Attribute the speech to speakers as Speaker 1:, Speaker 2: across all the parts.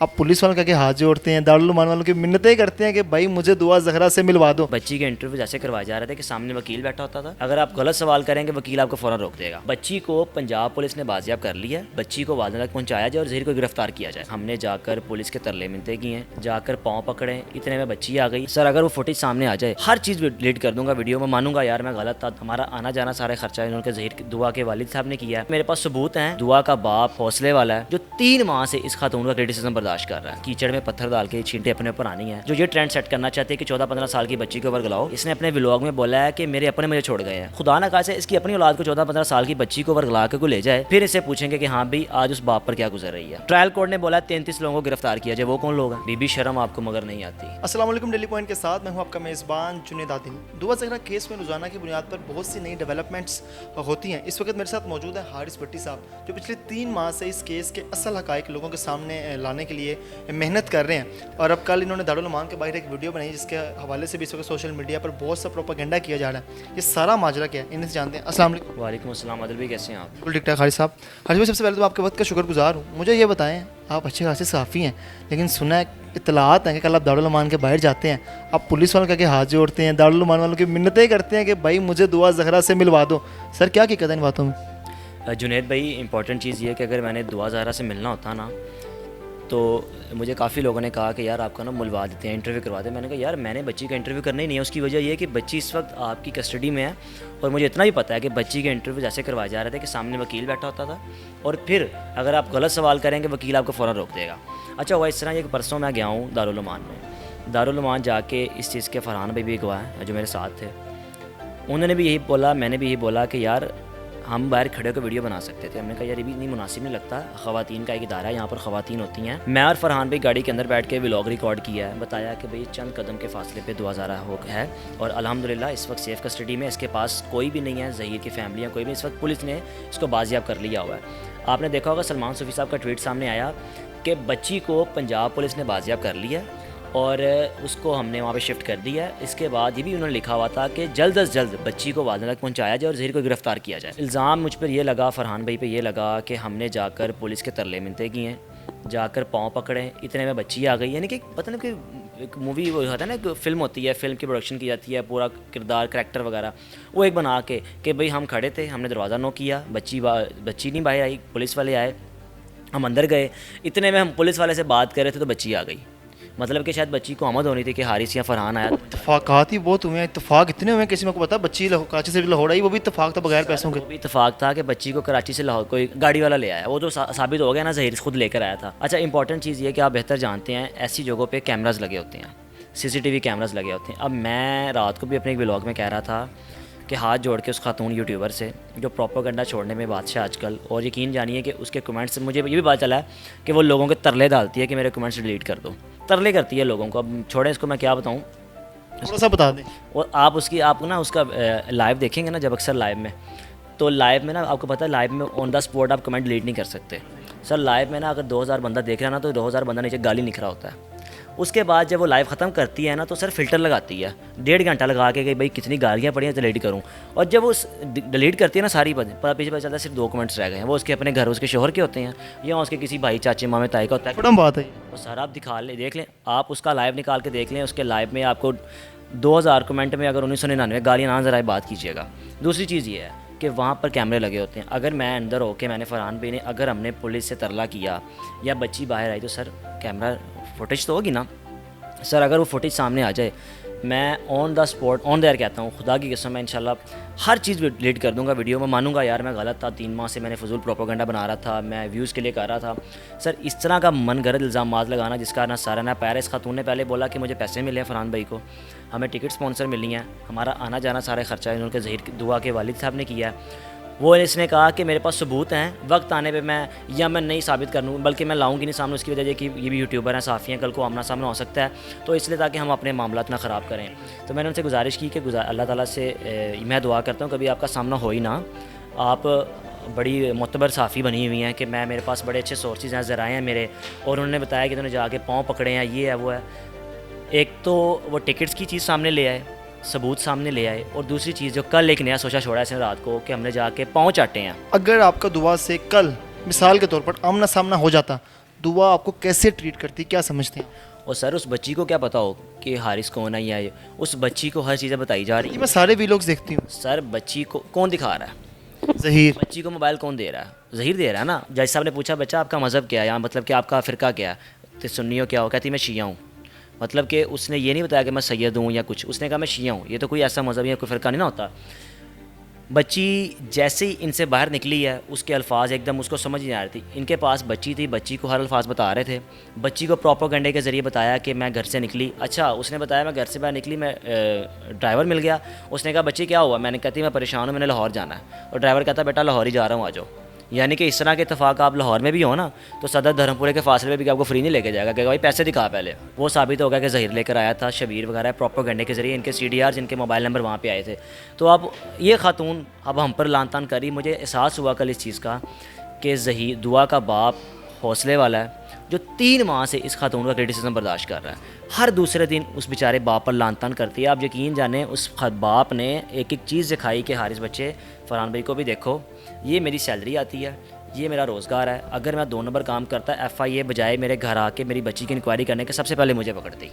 Speaker 1: अब पुलिस वालों के हाथ जोड़ते हैं, दारुल उलूम वालों की मिन्नतें करते हैं कि भाई मुझे दुआ ज़हरा से मिलवा दो।
Speaker 2: बच्ची के इंटरव्यू जैसे करवाए जा रहे थे कि सामने वकील बैठा होता था, अगर आप गलत सवाल करेंगे वकील आपको फौरन रोक देगा। बच्ची को पंजाब पुलिस ने बाजियाब कर लिया, बच्ची को वालिदैन तक पहुंचाया जाए और जहीर को गिरफ्तार किया जाए। हमने जाकर पुलिस के तरले मिनते किए हैं, जाकर पाँव पकड़े, इतने में बच्ची आ गई। सर अगर वो फुटेज सामने आ जाए हर चीज़ डिलीट कर दूंगा वीडियो में, मानूंगा यार मैं गलत था, हमारा आना जाना सारे खर्चा इन्होंने जहीर दुआ के वालिद साहब ने किया है। मेरे पास सबूत हैं, दुआ का बाप हौसले वाला है जो 3 माह से इस खातून का क्रिटिसिज्म बर्दाश्त कर रहा है। कीचड़ में पत्थर डाल के छींटे अपने ऊपर आनी है। जो ये ट्रेंड सेट करना चाहते हैं कि 14-15 साल की बच्ची के ऊपर गलाओ, इसने अपने व्लॉग में बोला है कि मेरे अपने मुझे छोड़ गए हैं। खुदा ना खासे इसकी अपनी औलाद को 14-15 साल की बच्ची को ऊपर गला के को ले जाए, फिर इससे पूछेंगे कि हाँ भाई आज उस बाप पर क्या गुजर रही है। ट्रायल कोर्ट ने बोला 33 लोगों को गिरफ्तार किया जाए, वो कौन लोग हैं? बीबी शर्म आपको मगर नहीं आती।
Speaker 1: अस्सलाम वालेकुम, डेली पॉइंट के साथ मैं हूं आपका मेज़बान जुनैद आदिल। दुआ ज़हरा केस में रोज़ाना की बुनियाद पर बहुत सी नई डेवलपमेंट्स होती हैं। इस वक्त मेरे साथ मौजूद है हारिस भट्टी साहब, जो पिछले 3 माह से इस केस के असल हक़ाइक़ लोगों के सामने लाने के लिए मेहनत कर रहे हैं। और अब कल इन्होंने दारुल उलूम के बाहर एक वीडियो बनाई जिसके हवाले से भी इस वक्त सोशल मीडिया पर बहुत सा प्रोपेगेंडा किया जा रहा है। ये सारा माजरा क्या है, इन्हें से जानते हैं। अस्सलाम वालेकुम।
Speaker 2: वालेकुम अस्सलाम, आदिल भाई कैसे हैं आप?
Speaker 1: बिल्कुल ठीक ठाक। हारिस साहब, हारिस भाई सबसे पहले तो आपके वक्त का शुक्रगुजार हूँ। मुझे ये बताएं, आप अच्छे खासे सहाफ़ी हैं, लेकिन सुना है इतलात हैं कि कल आप दारुल उलूम के बाहर जाते हैं, आप पुलिस वालों के हाथ जोड़ते हैं, दारुल उलूम वालों की मिन्नतें करते हैं कि भाई मुझे दुआ ज़हरा से मिलवा दो। सर क्या हकीकत है इन बातों में?
Speaker 2: जुनैद भाई इंपॉर्टेंट चीज़ ये है कि अगर मैंने दुआ ज़हरा से मिलना होता ना तो मुझे काफ़ी लोगों ने कहा कि यार आपका ना मिलवा देते हैं, इंटरव्यू करवा दें। मैंने कहा यार मैंने बच्ची का इंटरव्यू करना ही नहीं है। उसकी वजह ये है कि बच्ची इस वक्त आपकी कस्टडी में है और मुझे इतना भी पता है कि बच्ची के इंटरव्यू जैसे करवाए जा रहे थे कि सामने वकील बैठा होता था और फिर अगर आप गलत सवाल करेंगे वकील आपको फ़ौरन रोक देगा। अच्छा हुआ इस तरह, एक परसों मैं गया हूँ दारुल उलूम में। दारुल उलूम जाके इस चीज़ के फरहान भाई भी गवाह हैं जो मेरे साथ थे, उन्होंने भी यही बोला, मैंने भी यही बोला कि यार हम बाहर खड़े होकर वीडियो बना सकते थे। हमने कहा यार ये भी नहीं मुनासिब नहीं लगता, ख़वातीन का एक इदारा है, यहाँ पर ख़वातीन होती हैं। मैं और फरहान भाई गाड़ी के अंदर बैठ के व्लॉग रिकॉर्ड किया है, बताया कि भाई चंद कदम के फासले पे दुआ ज़हरा है और अल्हम्दुलिल्लाह इस वक्त सेफ़ कस्टडी में, इसके पास कोई भी नहीं है, ज़हीर की फैमिलियाँ कोई भी। इस वक्त पुलिस ने इसको बाजियाब कर लिया हुआ है। आपने देखा होगा सलमान सूफ़ी साहब का ट्वीट सामने आया कि बच्ची को पंजाब पुलिस ने बाजियाब कर लिया और उसको हमने वहाँ पे शिफ्ट कर दिया है। इसके बाद ये भी उन्होंने लिखा हुआ था कि जल्द अज जल्द बच्ची को वालिदैन तक पहुँचाया जाए और जहीर को गिरफ्तार किया जाए। इल्ज़ाम मुझ पर यह लगा, फरहान भाई पे ये लगा कि हमने जाकर पुलिस के तरले मिनते किए हैं, जाकर पाँव पकड़े, इतने में बच्ची आ गई। यानी कि पता नहीं कि एक मूवी वो होता है ना, एक फ़िल्म होती है, फ़िल्म की प्रोडक्शन की जाती है, पूरा किरदार करैक्टर वगैरह वो एक बना के कि भाई हम खड़े थे, हमने दरवाज़ा नॉक किया, बच्ची नहीं बाहर आई, पुलिस वाले आए, हम अंदर गए, इतने में हम पुलिस वाले से बात कर रहे थे तो बच्ची आ गई। मतलब कि शायद बच्ची को आमद होनी थी कि हारिस या फरहान आया।
Speaker 1: इत्तफाक़ात ही बहुत हुए हैं, इत्तफाक इतने हुए हैं, किसी में को पता बच्ची कराची से लाहौर आई, वो भी इत्तफाक था बगैर पैसों के।
Speaker 2: वो भी इत्तफाक था कि बच्ची को कराची से लाहौर कोई गाड़ी वाला ले आया, वो तो साबित हो गया ना, ज़हीर खुद लेकर आया था। अच्छा इंपॉर्टेंट चीज़ ये कि आप बेहतर जानते हैं ऐसी जगहों पे कैमराज लगे होते हैं, CCTV कैमराज लगे होते हैं। अब मैं रात को भी अपने एक व्लॉग में कह रहा था कि हाथ जोड़ के उस खातून यूट्यूबर से जो प्रोपेगेंडा छोड़ने में बादशाह आजकल, और यकीन जानिए कि उसके कमेंट्स से मुझे ये भी पता चला है कि वो लोगों के तरले डालती है कि मेरे कमेंट्स डिलीट कर दो, तरले करती है लोगों को। अब छोड़ें इसको, मैं क्या बताऊँ,
Speaker 1: थोड़ा सा बता दें।
Speaker 2: और आप ना उसका लाइव देखेंगे ना, जब अक्सर लाइव में, तो लाइव में ना आपको पता है लाइव में ऑन द स्पॉट आप कमेंट डिलीट नहीं कर सकते। सर लाइव में ना अगर 2000 बंदा देख रहा है ना तो 2000 बंदा नीचे गाली लिख रहा होता है। उसके बाद जब वो लाइव ख़त्म करती है ना तो सर फ़िल्टर लगाती है, 1.5 घंटा लगा के भाई कितनी गालियाँ पड़ी हैं तो डिलीट करूँ। और जब वो डिलीट करती है ना सारी पीछे पता चलता है सिर्फ 2 कमेंट्स रह गए हैं, वो उसके अपने घर उसके शोहर के होते हैं या उसके किसी भाई चाचे मामे ताई का होता है।
Speaker 1: बड़ा बात है
Speaker 2: वो सर आप देख लें, आप उसका लाइव निकाल के देख लें, उसके लाइव में आपको 2000 कमेंट में अगर 1999 गालियाँ ना नजर आए, बात कीजिएगा। दूसरी चीज़ ये है कि वहाँ पर कैमरे लगे होते हैं। अगर मैं अंदर होके मैंने फरहान भाई ने अगर हमने पुलिस से तरला किया या बच्ची बाहर आई तो सर कैमरा फुटेज तो होगी ना। सर अगर वो फुटेज सामने आ जाए, मैं on the spot on the air कहता हूँ, खुदा की कसम मैं इंशाल्लाह हर चीज़ डिलीट कर दूंगा वीडियो में, मानूंगा यार मैं गलत था, 3 माह से मैंने फजूल प्रोपेगेंडा बना रहा था, मैं व्यूज़ के लिए कर रहा था। सर इस तरह का मन गलत इल्ज़ाम लगाना जिसका ना सारा ना पैर। इस खातून ने पहले बोला कि मुझे पैसे मिले हैं फरहान भाई को, हमें टिकट स्पॉन्सर मिली हैं, हमारा आना जाना सारे खर्चा इन्होंने जहीर दुआ के वालिद साहब ने किया है। वो इसने कहा कि मेरे पास सबूत हैं, वक्त आने पे मैं नहीं साबित कर लूँ, बल्कि मैं लाऊंगी नहीं सामने। उसकी वजह कि ये भी यूट्यूबर हैं, साफ़ी हैं, कल को आमना सामना हो सकता है, तो इसलिए ताकि हम अपने मामलात ना ख़राब करें। तो मैंने उनसे गुजारिश की कि अल्लाह ताला से मैं दुआ करता हूँ कभी आपका सामना हो ही ना। आप बड़ी मोतबर साफ़ी बनी हुई हैं कि मेरे पास बड़े अच्छे सोर्सेज हैं, ज़राए हैं मेरे, और उन्होंने बताया कि उन्होंने जाके पाँव पकड़े हैं, ये है वो है। एक तो वो टिकट्स की चीज़ सामने ले आए, सबूत सामने ले आए, और दूसरी चीज़ जो कल एक नया सोचा छोड़ा इसने रात को कि हमने जाके पाँव चाटे हैं।
Speaker 1: अगर आपका दुआ से कल मिसाल के तौर पर आमना सामना हो जाता, दुआ आपको कैसे ट्रीट करती है, क्या समझते हैं?
Speaker 2: और सर उस बच्ची को क्या पता हो कि हारिस कौन है या ये, उस बच्ची को हर चीज़ें बताई जा रही
Speaker 1: ये
Speaker 2: है।
Speaker 1: मैं सारे वीलॉग्स देखती हूँ।
Speaker 2: सर बच्ची को कौन दिखा रहा है?
Speaker 1: ज़हीर।
Speaker 2: बच्ची को मोबाइल कौन दे रहा है? ज़हीर दे रहा है ना। जैसे साहब ने पूछा बच्चा आपका मज़हब क्या है, या मतलब कि आपका फ़िरका क्या है, तो सुन्नी हो क्या हो, कहती मैं शिया हूँ। मतलब कि उसने ये नहीं बताया कि मैं सैयद हूँ या कुछ, उसने कहा मैं शिया हूँ। ये तो कोई ऐसा मज़हब या कोई फ़िरका नहीं ना होता। बच्ची जैसे ही इनसे बाहर निकली है उसके अल्फाज एकदम उसको समझ नहीं आ रही थी। इनके पास बच्ची थी, बच्ची को हर अल्फाज बता रहे थे। बच्ची को प्रोपेगेंडे के ज़रिए बताया कि मैं घर से निकली। अच्छा उसने बताया मैं घर से बाहर निकली, मैं ड्राइवर मिल गया। उसने कहा बच्ची क्या हुआ? मैंने कहती मैं परेशान हूँ, मैंने लाहौर जाना है। और ड्राइवर कहता बेटा लाहौर ही जा रहा हूँ, आ जाओ। यानी कि इस तरह के इतफाक़ आप लाहौर में भी हो ना तो सदर धर्मपुरे के फासले में भी आपको फ्री नहीं लेके जाएगा, कहेगा भाई पैसे दिखा पहले। वो साबित हो गया कि ज़हीर लेकर आया था, शबीर वगैरह प्रोपेगेंडे के ज़रिए इनके CDR जिनके मोबाइल नंबर वहाँ पे आए थे। तो अब ये खातून अब हम पर लान तान करी। मुझे एहसास हुआ कल इस चीज़ का कि ज़हीर दुआ का बाप हौसले वाला है, जो 3 माह से इस खातून का क्रिटिसिज्म बर्दाश्त कर रहा है। हर दूसरे दिन उस बेचारे बाप पर लान तान करती है। आप यकीन जाने उस बाप ने एक एक चीज़ दिखाई कि हारिस बच्चे फरहान भाई को भी देखो, ये मेरी सैलरी आती है, ये मेरा रोज़गार है, अगर मैं 2 नंबर काम करता FIA बजाय मेरे घर आके मेरी बच्ची की इंक्वायरी करने के सबसे पहले मुझे पकड़ती।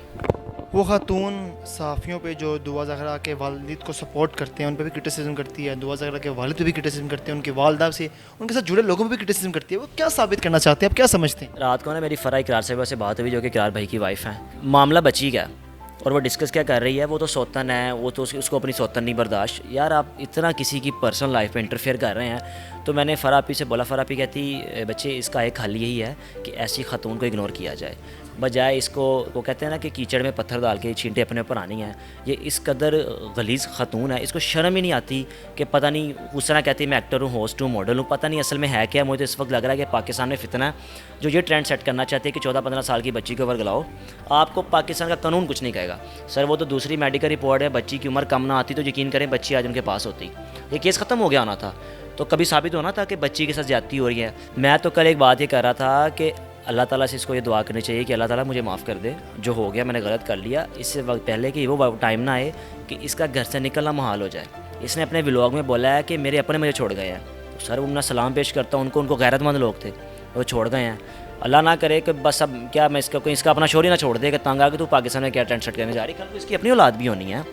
Speaker 1: वो खातून सहाफ़ियों पे जो दुआ ज़हरा के वालिद को सपोर्ट करते हैं उन पे भी क्रिटिसिज्म करती है, दुआ ज़हरा के वालिद पे भी क्रिटिसिज्म करते हैं, उनकी वालदा से उनके साथ जुड़े लोगों पे भी क्रिटिसिज्म करती है। वो क्या साबित करना चाहते हैं, आप क्या समझते हैं?
Speaker 2: रात को ना मेरी फ़रा इकरार साहिबा से बात हुई जो कि इकरार भाई की वाइफ हैं। मामला बच्ची का है और वो डिस्कस क्या कर रही है, वो तो सौतन है, वो तो उसको अपनी सौतन नहीं बर्दाश्त। यार आप इतना किसी की पर्सनल लाइफ में इंटरफेयर कर रहे हैं। तो मैंने फ़रापी से बोला, फ़रापी कहती बच्चे इसका एक हल यही है कि ऐसी खातून को इग्नोर किया जाए, बजाय इसको वो कहते हैं ना कि कीचड़ में पत्थर डाल के छींटे अपने ऊपर आनी है। ये इस कदर गलीज़ खातून है, इसको शर्म ही नहीं आती कि पता नहीं उस तरह कहती है मैं एक्टर हूँ, होस्ट हूँ, मॉडल हूँ, पता नहीं असल में है क्या। मुझे तो इस वक्त लग रहा है कि पाकिस्तान में फितना है जो ये ट्रेंड सेट करना चाहते हैं कि 14-15 साल की बच्ची के ऊपर गलाओ। आपको पाकिस्तान का कानून कुछ नहीं कहेगा। सर वो तो दूसरी मेडिकल रिपोर्ट है, बच्ची की उम्र कम ना आती तो यकीन करें बच्ची आज उनके पास होती, ये केस ख़त्म हो गया होना था। तो कभी साबित होना था कि बच्ची के साथ ज़्यादती हो रही है। मैं तो कल एक बात ये कर रहा था कि अल्लाह ताला से इसको ये दुआ करनी चाहिए कि अल्लाह ताला मुझे माफ़ कर दे, जो हो गया मैंने गलत कर लिया। इससे वक्त पहले कि वो टाइम ना आए कि इसका घर से निकलना मुहाल हो जाए। इसने अपने व्लॉग में बोला है कि मेरे अपने मुझे छोड़ गए हैं। तो सर मैं सलाम पेश करता हूँ उनको गैरतमंद लोग थे, वो छोड़ गए हैं। अल्लाह ना करे कि बस अब क्या मैं इसका अपना शोर ही ना छोड़ दे कि तंग आके तू पाकिस्तान में क्या ट्रेंड सेट करने जा रही है। कल को इसकी अपनी औलाद भी होनी है।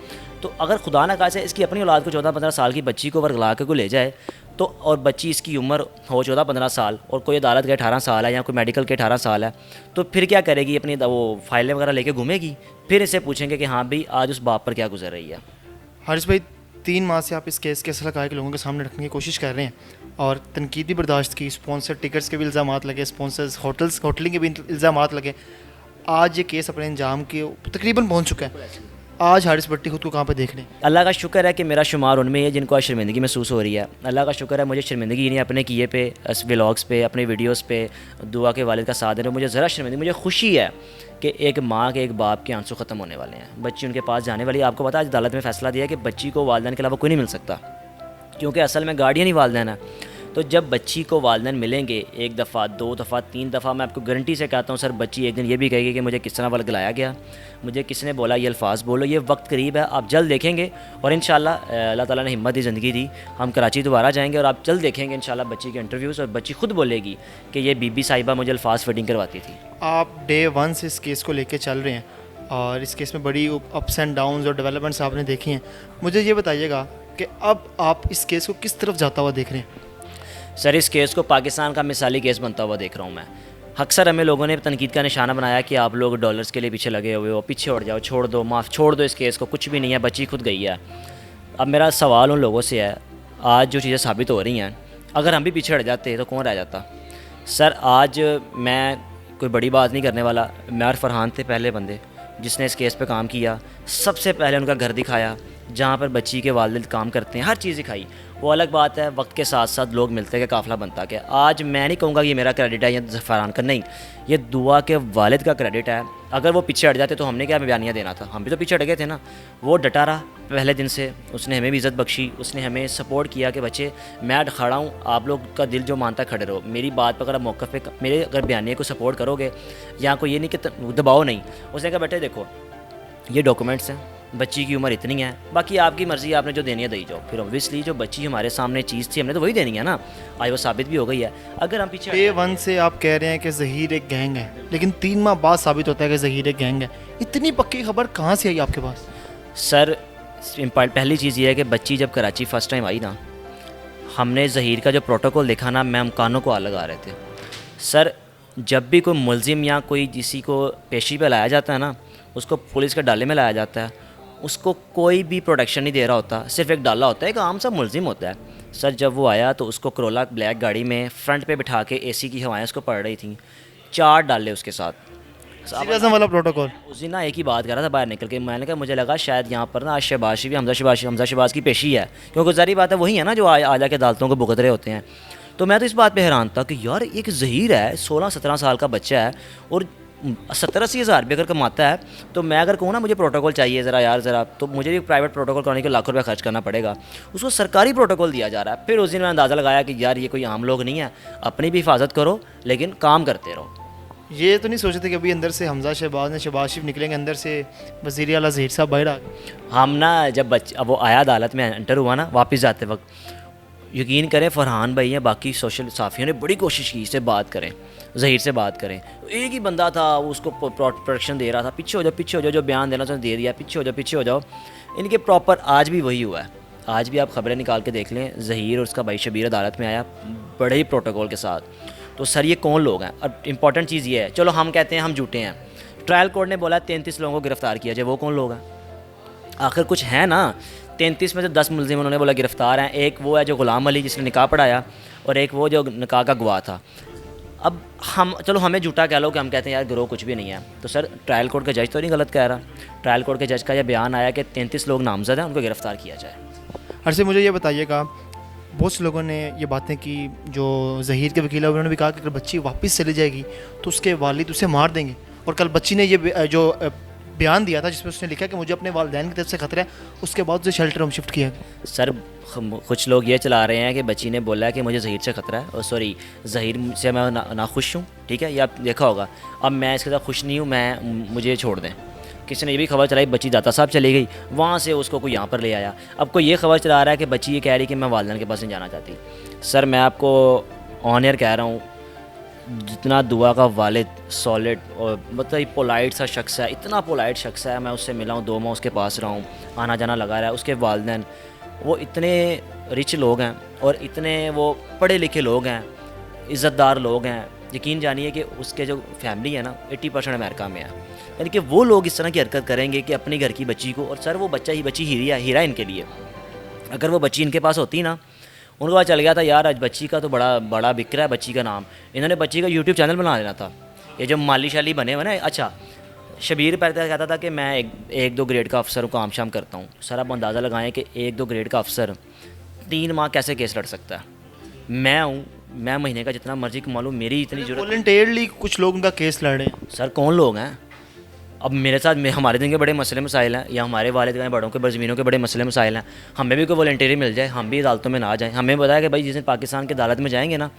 Speaker 2: तो अगर खुदा ना खासे इसकी अपनी औलाद को 14-15 साल की बच्ची को वर्गला के को ले जाए तो, और बच्ची इसकी उम्र हो 14-15 साल और कोई अदालत के 18 साल है या कोई मेडिकल के 18 साल है, तो फिर क्या करेगी? अपनी वो फाइलें वगैरह लेके घूमेगी। फिर इससे पूछेंगे कि हाँ भाई आज उस बाप पर क्या गुजर रही है।
Speaker 1: हारिस भाई 3 माह से आप इस केस के असल हक़ाइक़ लोगों के सामने रखने की कोशिश कर रहे हैं और तनकीद भी बर्दाश्त की, स्पॉन्सर टिकट्स के भी इल्ज़ामात लगे, स्पॉन्सर्स होटलिंग के भी इल्ज़ामात लगे। आज ये केस अपने अंजाम के तकरीबन पहुँच चुका है। आज हारिस भट्टी खुद को कहाँ पे देख रहे हैं?
Speaker 2: अल्लाह का शुक्र है कि मेरा शुमार उनमें है जिनको आज शर्मिंदगी महसूस हो रही है। अल्लाह का शुक्र है मुझे शर्मिंदगी नहीं अपने किए पे, व्लॉग्स पे, अपने वीडियोस पे दुआ के वालिद का साथ देने मुझे ज़रा शर्मिंदगी। मुझे खुशी है कि एक माँ के एक बाप के आंसू ख़त्म होने वाले हैं, बच्ची उनके पास जाने वाली है। आपको पता है आज अदालत में फ़ैसला दिया कि बच्ची को वालिदैन के अलावा कोई नहीं मिल सकता, क्योंकि असल में गार्डियन ही वालिदैन है। तो जब बच्ची को वालिदैन मिलेंगे 1 दफ़ा, 2 दफ़ा, 3 दफ़ा, मैं आपको गारंटी से कहता हूँ सर बच्ची एक दिन ये भी कहेगी कि मुझे किस तरह वर्गलाया गया, मुझे किसने बोला ये अल्फाज बोलो। ये वक्त करीब है, आप जल्द देखेंगे। और इंशाल्लाह अल्लाह ताला ने हिम्मत दी, ज़िंदगी दी, हम कराची दोबारा जाएंगे और आप जल्द देखेंगे इंशाल्लाह बच्ची के इंटरव्यूज़ और बच्ची खुद बोलेगी कि ये बीबी साहिबा मुझे अल्फाज फिटिंग करवाती थी।
Speaker 1: आप डे 1 से इस केस को लेके चल रहे हैं और इस केस में बड़ी अप्स एंड डाउन्स और डेवलपमेंट्स आपने देखी हैं। मुझे ये बताइएगा कि अब आप इस केस को किस तरफ जाता हुआ देख रहे हैं?
Speaker 2: सर इस केस को पाकिस्तान का मिसाली केस बनता हुआ देख रहा हूँ मैं। अक्सर हमें लोगों ने तनकीद का निशाना बनाया कि आप लोग डॉलर्स के लिए पीछे लगे हुए हो, पीछे हट जाओ, छोड़ दो, छोड़ दो इस केस को, कुछ भी नहीं है, बच्ची खुद गई है। अब मेरा सवाल उन लोगों से है, आज जो चीज़ें साबित हो रही हैं, अगर हम भी पीछे हट जाते तो कौन रह जाता? सर आज मैं कोई बड़ी बात नहीं करने वाला, मैं और फरहान थे पहले बंदे जिसने इस केस पे काम किया। सबसे पहले उनका घर दिखाया जहाँ पर बच्ची के वालिद काम करते हैं, हर चीज़ दिखाई। वो अलग बात है वक्त के साथ साथ लोग मिलते हैं कि काफ़िला बनता क्या। आज मैं नहीं कहूँगा कि ये मेरा क्रेडिट है या फरहान का, नहीं, ये दुआ के वालिद का क्रेडिट है। अगर वो पीछे हट जाते तो हमने क्या बयानिया देना था, हम भी तो पीछे हट गए थे ना। वो डटा रहा पहले दिन से, उसने हमें भी इज़्ज़त बख्शी, उसने हमें सपोर्ट किया कि बच्चे मैं खड़ा हूँ, आप लोग का दिल जो मानता खड़े रहो, मेरी बात पर अगर आप मौक़िफ़ पे मेरे अगर बयानिया को सपोर्ट करोगे, यहाँ को ये नहीं कि दबाओ नहीं। उसने कहा बेटे देखो ये डॉक्यूमेंट्स हैं, बच्ची की उम्र इतनी है, बाकी आपकी मर्ज़ी, आपने जो देनी है दे जाओ। फिर ऑब्वियसली जो बच्ची हमारे सामने चीज़ थी हमने तो वही देनी है ना, आज वो साबित भी हो गई है। अगर हम पीछे
Speaker 1: डे वन से आप कह रहे हैं कि ज़हीर एक गैंग है, लेकिन 3 माह बाद साबित होता है कि ज़हीर एक गैंग है। इतनी पक्की खबर कहाँ से आई आपके पास?
Speaker 2: सर पहली चीज़ ये है कि बच्ची जब कराची फ़र्स्ट टाइम आई ना, हमने ज़हीर का जो प्रोटोकॉल देखा ना, मैं हम कानों को हाथ लगा रहे थे। सर जब भी कोई मुलजिम या कोई किसी को पेशी पे लाया जाता है ना, उसको पुलिस के डाले में लाया जाता है, उसको कोई भी प्रोटेक्शन नहीं दे रहा होता, सिर्फ एक डाला होता है, एक आम सा मुलजिम होता है। सर जब वो आया तो उसको करोला ब्लैक गाड़ी में फ्रंट पे बिठा के एसी की हवाएं उसको पड़ रही थी, 4 डाले उसके साथ।
Speaker 1: सीरियस वाला प्रोटोकॉल।
Speaker 2: उस दिन ना एक ही बात कर रहा था बाहर निकल के, मैंने कहा मुझे लगा शायद यहाँ पर ना आज शहबाज भी हमजा शहबाज की पेशी है, क्योंकि ज़ाहिर बात है वही है ना जो आ जाके अदालतों को भुगत रहे होते हैं। तो मैं तो इस बात पे हैरान था कि यार एक ज़हीर है, 16-17 साल का बच्चा है और 70-80 हज़ार रुपये अगर कमाता है, तो मैं अगर कहूँ ना मुझे प्रोटोकॉल चाहिए ज़रा यार ज़रा, तो मुझे भी प्राइवेट प्रोटोकॉल कराने के लाखों रुपये खर्च करना पड़ेगा, उसको सरकारी प्रोटोकॉल दिया जा रहा है। फिर उस दिन मैं अंदाज़ा लगाया कि यार ये कोई आम लोग नहीं है, अपनी भी हिफाजत करो लेकिन काम करते रहो।
Speaker 1: ये तो नहीं सोचते कि अभी अंदर से हमजा शहबाज ने शहबाज शरीफ निकलेंगे, अंदर से वज़ीर आला ज़हीर साहब बाहर आ गए।
Speaker 2: हम ना जब अब वो आया अदालत में एंटर हुआ ना, वापस जाते वक्त, यकीन करें फरहान भाई हैं बाकी सोशल साफ़ियों ने बड़ी कोशिश की इससे बात करें, ज़हीर से बात करें। एक ही बंदा था उसको प्रोटेक्शन दे रहा था, पीछे हो जाओ, जो बयान देना चाहिए दे दिया, पीछे हो जाओ। इनके प्रॉपर आज भी वही हुआ है। आज भी आप ख़बरें निकाल के देख लें, ज़हीर और उसका भाई शबीर अदालत में आया बड़े ही प्रोटोकॉल के साथ। तो सर ये कौन लोग हैं? अब इंपॉर्टेंट चीज़ ये है, चलो हम कहते हैं हम झूठे हैं, ट्रायल कोर्ट ने बोला 33 लोगों को गिरफ़्तार किया जाए, वो कौन लोग हैं? आखिर कुछ है ना। 33 में से 10 मुलजिम उन्होंने बोला गिरफ़्तार हैं। एक वो है जो ग़ुलाम अली जिसने निकाह पढ़ाया, और एक वो जो निकाह का गवाह था। अब हम चलो हमें झूठा कह लो कि हम कहते हैं यार गिरोह कुछ भी नहीं है, तो सर ट्रायल कोर्ट का जज तो नहीं गलत कह रहा। ट्रायल कोर्ट के जज का यह बयान आया कि 33 लोग नामज़द हैं, उनको गिरफ़्तार किया जाए।
Speaker 1: हर्षित मुझे ये बताइएगा, बहुत से लोगों ने ये बातें की, जो ज़हीर के वकील है उन्होंने भी कहा कि अगर बच्ची वापस चली जाएगी तो उसके वालिद उसे मार देंगे। और कल बच्ची ने ये जो बयान दिया था जिसमें उसने लिखा कि मुझे अपने वालिदैन की तरफ से ख़तरा है, उसके बाद उसे शेल्टर होम शिफ्ट किया गया।
Speaker 2: सर कुछ लोग ये चला रहे हैं कि बच्ची ने बोला है कि मुझे ज़हीर से ख़तरा है, और सॉरी ज़हीर से मैं नाखुश हूँ, ठीक है, ये आप देखा होगा। अब मैं इसके साथ खुश नहीं हूँ, मुझे छोड़ दें। किसी ने ये भी खबर चलाई बच्ची दाता साहब चली गई, वहाँ से उसको कोई यहाँ पर ले आया। अब कोई ये खबर चला रहा है कि बच्ची ये कह रही कि मैं वालिदैन के पास नहीं जाना चाहती। सर मैं आपको ऑन एयर कह रहा हूँ, जितना दुआ का वालिद सॉलिड और मतलब पोलाइट सा शख्स है, इतना पोलाइट शख्स है, मैं उससे मिला हूँ, 2 माह उसके पास रहा हूँ, आना जाना लगा रहा है। उसके वालिदैन वो इतने रिच लोग हैं और इतने वो पढ़े लिखे लोग हैं, इज़्ज़तदार लोग हैं। यकीन जानिए कि उसके जो फैमिली है ना 80% अमेरिका में है, यानी कि वो लोग इस तरह की हरकत करेंगे कि अपनी घर की बच्ची को, और सर वो बच्ची हीरा इनके लिए। अगर वो बच्ची इनके पास होती ना, उनको पता चल गया था यार आज बच्ची का तो बड़ा बिक रहा है बच्ची का नाम, इन्होंने बच्ची का यूट्यूब चैनल बना देना था। ये जो माली शाली बने हुए ना, अच्छा शबीर पहले कहता था कि मैं एक 2 ग्रेड का अफसर काम शाम करता हूँ। सर आप अंदाज़ा लगाएं कि 1-2 ग्रेड का अफसर 3 माह कैसे केस लड़ सकता है। मैं महीने का जितना मर्जी कमा लूँ, मेरी इतनी जरूरत।
Speaker 1: वॉलंटियरली कुछ लोग उनका केस लड़ रहे हैं।
Speaker 2: सर कौन लोग हैं? अब मेरे साथ हमारे दिन के बड़े मसले मसाइल हैं, या हमारे वालिद के बड़ों के ज़मीनों के बड़े मसले मसाइल हैं, हमें भी कोई वॉलंटियरी मिल जाए, हम भी अदालतों में ना जाएं। हमें बताया कि भाई जिस दिन पाकिस्तान की अदालत में जाएंगे ना,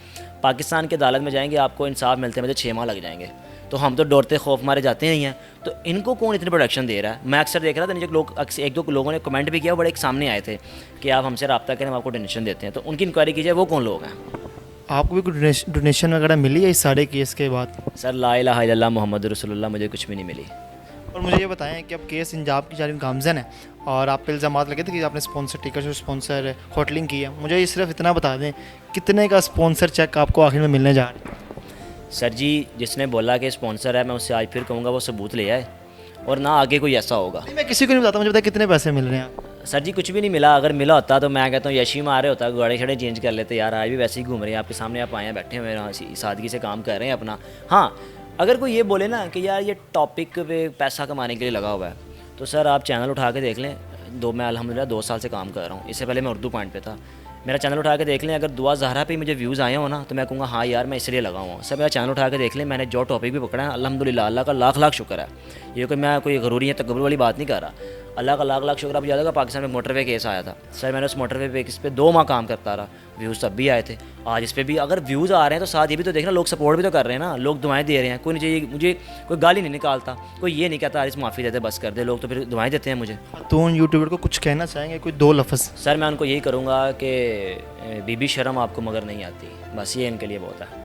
Speaker 2: पाकिस्तान की अदालत में जाएंगे आपको इंसाफ मिलते मुझे 6 माह लग जाएंगे, तो हम तो डरते खौफ मारे जाते नहीं हैं। तो इनको कौन इतनी प्रोटेक्शन दे रहा है? मैं अक्सर देख रहा था नीचे लोग, 1-2 लोगों ने कमेंट भी किया, बड़े एक सामने आए थे कि आप हमसे रब्ता करें, हम आपको डोनेशन देते हैं, तो उनकी इंक्वायरी कीजिए वो कौन लोग हैं।
Speaker 1: आपको भी कुछ डोनेशन वगैरह मिली है इस सारे केस के बाद?
Speaker 2: सर ला इलाहा इल्लल्लाह मोहम्मद रसूलुल्लाह, मुझे कुछ भी नहीं मिली।
Speaker 1: और मुझे ये बताएं कि अब केस इंजाब की जानिब गामजन है और आप पे इल्ज़ाम लगे थे कि आपने स्पॉन्सर टिकट और स्पॉन्सर होटलिंग की है। मुझे ये सिर्फ इतना बता दें कितने का स्पॉन्सर चेक आपको आखिर में मिलने जा रहा है?
Speaker 2: सर जी जिसने बोला कि स्पॉन्सर है, मैं उससे आज फिर कहूँगा वो सबूत ले आए, और ना आगे कोई ऐसा होगा।
Speaker 1: नहीं, मैं किसी को नहीं बताता, मुझे बताया कितने पैसे मिल रहे हैं।
Speaker 2: सर जी कुछ भी नहीं मिला। अगर मिला होता तो मैं कहता हूँ यशी मारे होता, गाड़ी शड़े चेंज कर लेते। यार आज भी वैसे ही घूम रहे हैं आपके सामने, आप आए हैं बैठे हुए हैं, सादगी से काम कर रहे हैं अपना। हाँ अगर कोई ये बोले ना कि यार ये टॉपिक पे पैसा कमाने के लिए लगा हुआ है, तो सर आप चैनल उठा के देख लें। मैं अल्हम्दुलिल्लाह 2 साल से काम कर रहा हूँ, इससे पहले मैं उर्दू पॉइंट पे था। मेरा चैनल उठा के देख लें, अगर दुआ ज़हरा पे मुझे व्यूज़ आए हो ना, तो मैं कहूँगा हाँ यार मैं इसलिए लगा हुआ हूँ। सर मेरा चैनल उठा के देख लें, मैंने जो टॉपिक भी पकड़ा है अल्हम्दुलिल्लाह, अल्लाह का लाख लाख शुक्र है। ये कोई मैं कोई गरूरी या तकब्बुर वाली बात नहीं कर रहा। अल्लाह का लाख लाख शुक्र, आप याद होगा पाकिस्तान में मोटरवे केस आया था सर, मैंने उस मोटरवे पे इस पर 2 माह काम करता रहा, व्यूज़ तब भी आए थे। आज इस पर भी अगर व्यूज़ आ रहे हैं तो साथ ये भी तो देखना लोग सपोर्ट भी तो कर रहे हैं ना, लोग दुआएं दे रहे हैं। कोई नहीं चाहिए मुझे, कोई गाली नहीं निकालता, कोई ये नहीं कहता हारिस माफ़ी देते बस कर दे, लोग तो फिर दुआएं देते हैं मुझे।
Speaker 1: खातून यूट्यूबर को कुछ कहना चाहेंगे, कोई 2 लफ्ज़?
Speaker 2: सर मैं उनको यही करूँगा कि बीबी शर्म आपको मगर नहीं आती, बस ये इनके लिए बहुत है।